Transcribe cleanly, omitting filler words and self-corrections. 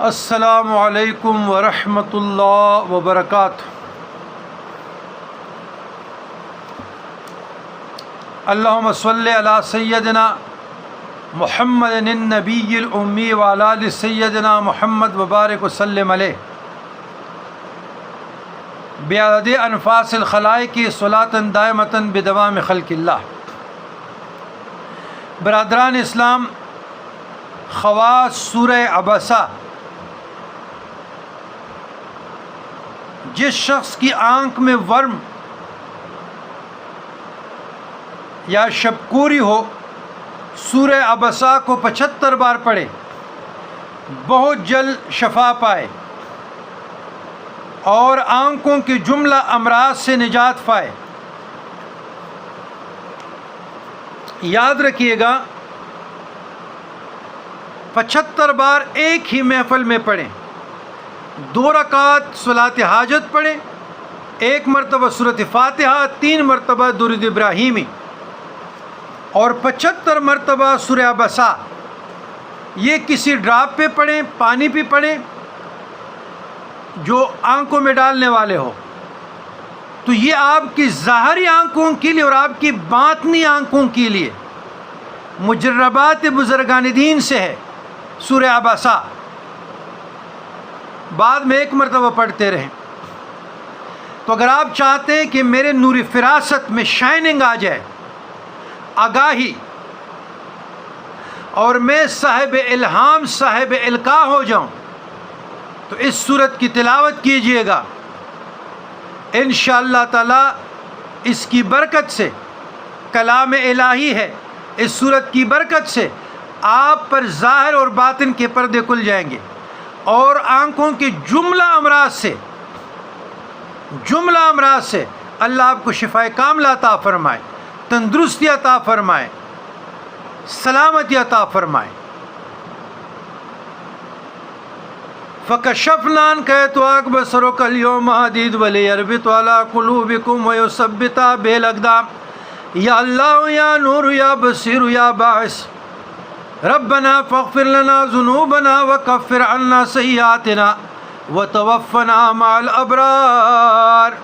السلام علیکم ورحمۃ اللہ وبرکاتہ۔ اللہم صلی علی سیدنا محمد النبی الامی وعلی آل سیدنا محمد وبارک وسلم علیہ بعدد انفاس الخلائق صلاۃ دائمۃ بدوام خلق اللہ۔ برادران اسلام، خواص سورہ عبسہ، جس شخص کی آنکھ میں ورم یا شبکوری ہو، سورہ عبسہ کو 75 بار پڑھے، بہت جلد شفا پائے اور آنکھوں کے جملہ امراض سے نجات پائے۔ یاد رکھیے گا، 75 بار ایک ہی محفل میں پڑھیں، 2 رکعت صلاۃ حاجت پڑھیں، 1 مرتبہ سورۃ فاتحہ، 3 مرتبہ درود ابراہیمی اور 75 مرتبہ سورہ عبسہ۔ یہ کسی ڈراپ پہ پڑھیں، پانی پہ پڑھیں جو آنکھوں میں ڈالنے والے ہو، تو یہ آپ کی ظاہری آنکھوں کے لیے اور آپ کی باطنی آنکھوں کے لیے مجربات بزرگان دین سے ہے سورہ عبسہ۔ بعد میں 1 مرتبہ پڑھتے رہیں۔ تو اگر آپ چاہتے ہیں کہ میرے نور فراست میں شائننگ آ جائے، آگاہی، اور میں صاحب الہام، صاحب القاء ہو جاؤں، تو اس سورت کی تلاوت کیجئے گا۔ انشاءاللہ تعالی اس کی برکت سے، کلام الہی ہے، اس سورت کی برکت سے آپ پر ظاہر اور باطن کے پردے کھل جائیں گے اور آنکھوں کے جملہ امراض سے اللہ آپ کو شفائے کاملہ عطا فرمائے، تندرستی عطا فرمائے، سلامتی عطا فرمائے۔ فَكَشَفْنَا عَنْكَ غِطَاءَكَ بَصَرَكَ الْيَوْمَ حَدِيدٌ وَلِيَرْبِطَ عَلَىٰ قُلُوبِكُمْ وَيُثَبِّتَ بِهِ الْأَقْدَامَ یا اللہ یا نور یا بصیر یا باعث ربنا فاغفر لنا ذنوبنا وکفر عنا سیئاتنا وتوفنا مع الابرار۔